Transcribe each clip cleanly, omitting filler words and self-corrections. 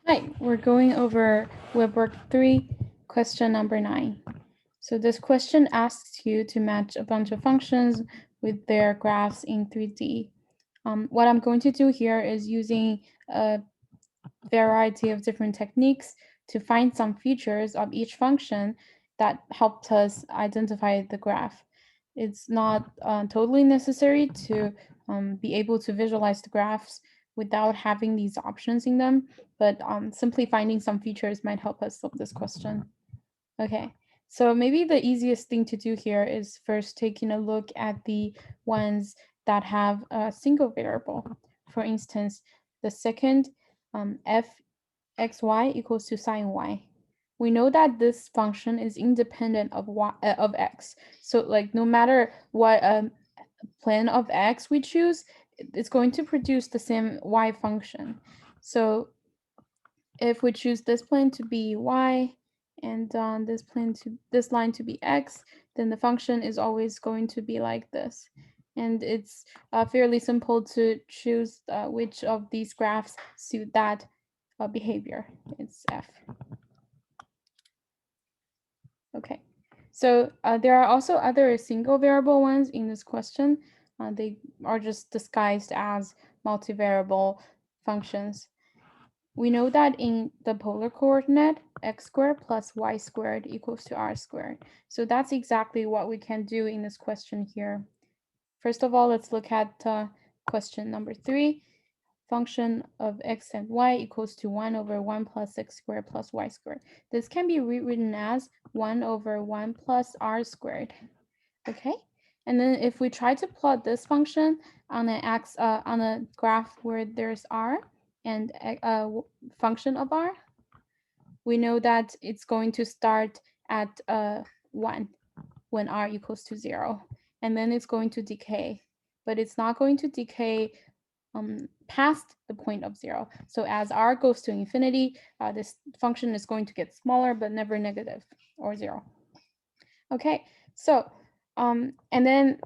Hi, we're going over WebWork 3, question number 9. So this question asks you to match a bunch of functions with their graphs in 3D. What I'm going to do here is using a variety of different techniques to find some features of each function that helped us identify the graph. It's not totally necessary to be able to visualize the graphs without having these options in them, but simply finding some features might help us solve this question. Okay, so maybe the easiest thing to do here is first taking a look at the ones that have a single variable. For instance, the second fxy equals to sine y. We know that this function is independent of of x. So like no matter what plan of x we choose, it's going to produce the same y function. So if we choose this plane to be y and this line to be x, then the function is always going to be like this. And it's fairly simple to choose which of these graphs suit that behavior. It's f. Okay, so there are also other single variable ones in this question. They are just disguised as multivariable functions. We know that in the polar coordinate, x squared plus y squared equals to r squared. So that's exactly what we can do in this question here. First of all, let's look at question number 3. Function of x and y equals to 1 over 1 plus x squared plus y squared. This can be rewritten as 1 over 1 plus r squared. Okay, and then if we try to plot this function on a graph where there's r and a function of r, we know that it's going to start at 1 when r equals to 0, and then it's going to decay, but it's not going to decay past the point of 0. So as r goes to infinity, this function is going to get smaller, but never negative or 0. Okay, so and then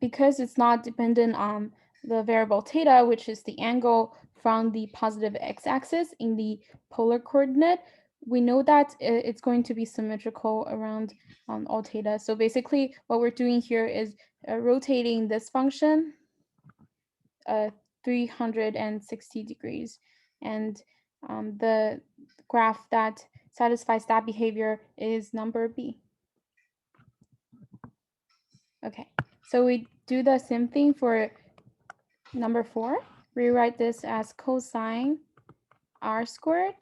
because it's not dependent on the variable theta, which is the angle from the positive x-axis in the polar coordinate, we know that it's going to be symmetrical around all theta. So basically what we're doing here is rotating this function 360 degrees. And the graph that satisfies that behavior is number B. Okay, so we do the same thing for number 4. Rewrite this as cosine r squared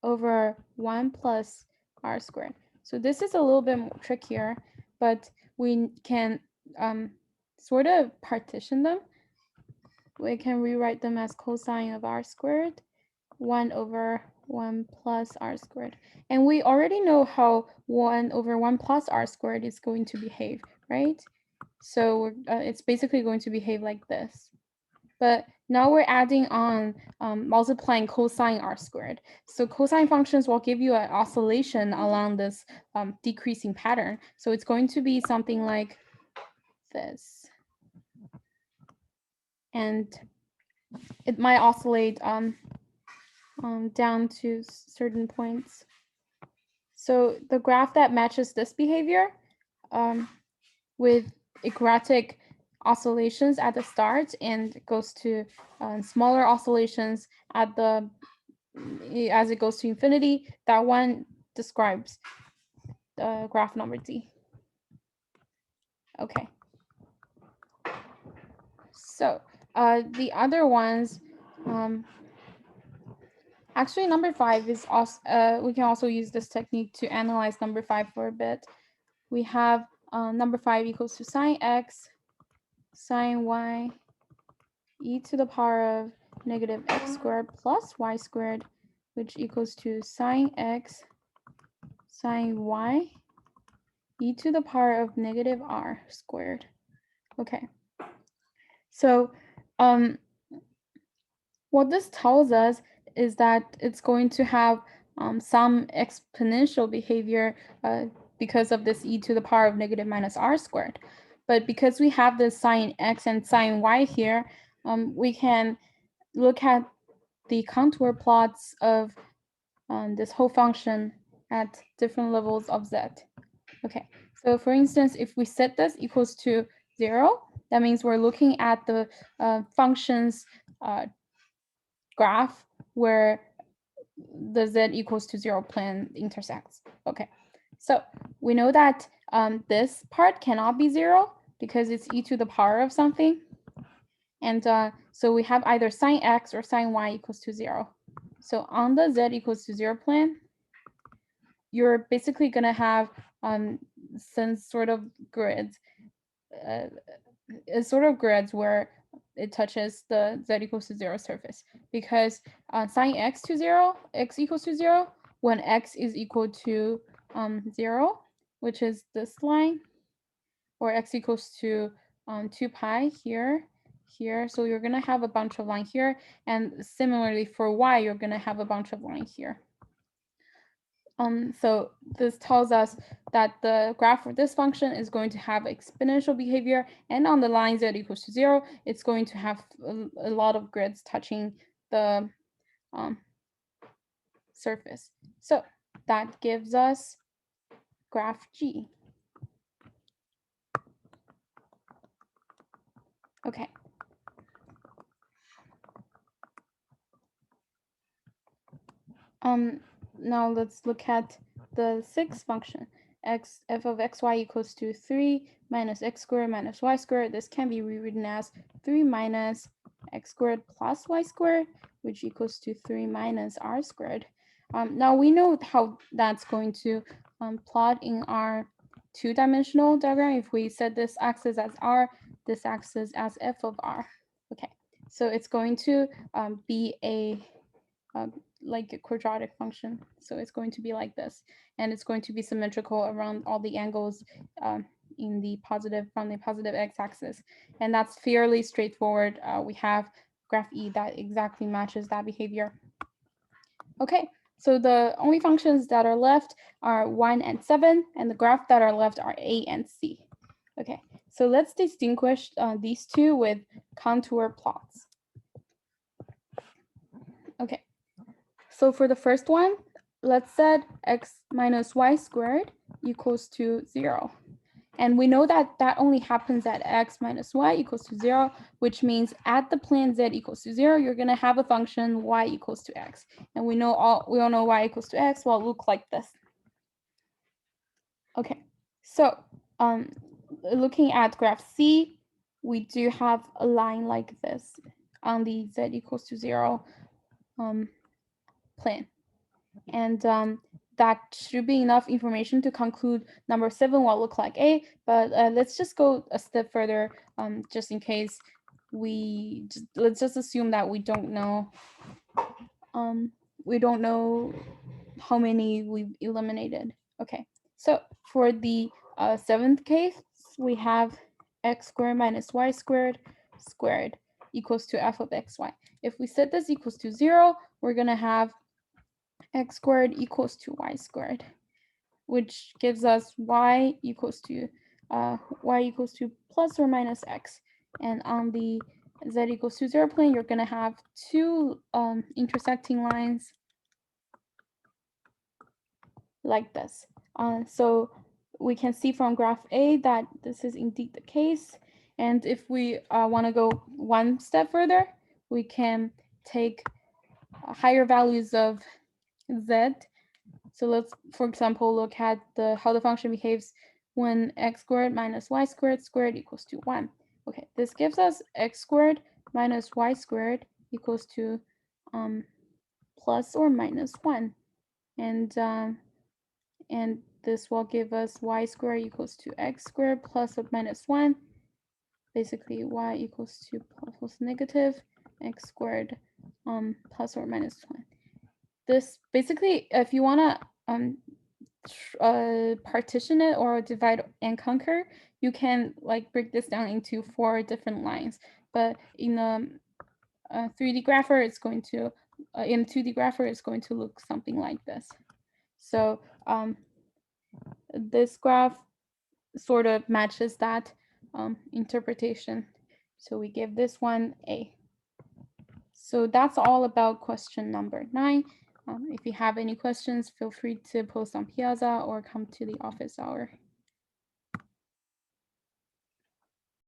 over 1 plus r squared. So this is a little bit more trickier, but we can sort of partition them. We can rewrite them as cosine of r squared 1 over 1 plus r squared. And we already know how 1 over 1 plus r squared is going to behave, right? So it's basically going to behave like this. But now we're adding on multiplying cosine r squared. So cosine functions will give you an oscillation along this decreasing pattern. So it's going to be something like this. And it might oscillate down to certain points. So the graph that matches this behavior with erratic oscillations at the start and goes to smaller oscillations at the as it goes to infinity, that one describes the graph number D. Okay. So the other ones, actually number 5 is also, we can also use this technique to analyze number 5 for a bit. We have number 5 equals to sine x, sine y, e to the power of negative x squared plus y squared, which equals to sine x, sine y, e to the power of negative r squared. Okay. So what this tells us is that it's going to have some exponential behavior because of this e to the power of negative minus r squared. But because we have this sine x and sine y here, we can look at the contour plots of this whole function at different levels of z. Okay, so for instance, if we set this equals to 0, that means we're looking at the function's graph where the z equals to 0 plane intersects. Okay, so we know that this part cannot be 0 because it's e to the power of something. And so we have either sine x or sine y equals to 0. So on the z equals to 0 plane, you're basically going to have some sort of grids, where it touches the z equals to 0 surface, because sine x equals to 0 when x is equal to 0, which is this line, or x equals to 2 pi here. So you're going to have a bunch of line here, and similarly for y, you're going to have a bunch of line here. So this tells us that the graph for this function is going to have exponential behavior, and on the line z equals to 0, it's going to have a lot of grids touching the surface. So that gives us graph G. Okay. Now let's look at the sixth function. F of xy equals to 3 minus x squared minus y squared. This can be rewritten as 3 minus x squared plus y squared, which equals to 3 minus r squared. Now we know how that's going to plot in our two-dimensional diagram if we set this axis as r, this axis as f of r. Okay, so it's going to be like a quadratic function. So it's going to be like this, and it's going to be symmetrical around all the angles in the positive, from the positive x-axis. And that's fairly straightforward. We have graph E that exactly matches that behavior. Okay, so the only functions that are left are 1 and 7, and the graph that are left are A and C. Okay, so let's distinguish these two with contour plots. Okay, so for the first one, let's set x minus y squared equals to 0. And we know that that only happens at x minus y equals to 0, which means at the plane z equals to 0, you're going to have a function y equals to x. And we all know y equals to x will look like this. Okay, so looking at graph C, we do have a line like this on the z equals to 0 plane. And that should be enough information to conclude number 7 will look like A, but let's just go a step further, just in case let's just assume that we don't know how many we've eliminated. Okay, so for the 7th case, we have x squared minus y squared equals to f of xy. If we set this equals to 0, we're going to have x squared equals to y squared, which gives us y equals to plus or minus x. And on the z equals to 0 plane, you're going to have two intersecting lines like this. So we can see from graph A that this is indeed the case. And if we want to go one step further, we can take higher values of z. So let's, for example, look at how the function behaves when x squared minus y squared equals to 1. Okay, this gives us x squared minus y squared equals to plus or minus 1. And this will give us y squared equals to x squared plus or minus 1. Basically, y equals to plus negative x squared plus or minus 1. This basically, if you want to partition it or divide and conquer, you can like break this down into 4 different lines. But in a 3D grapher, it's going to in 2D grapher, it's going to look something like this. So this graph sort of matches that interpretation. So we give this one A. So that's all about question number 9. If you have any questions, feel free to post on Piazza or come to the office hour.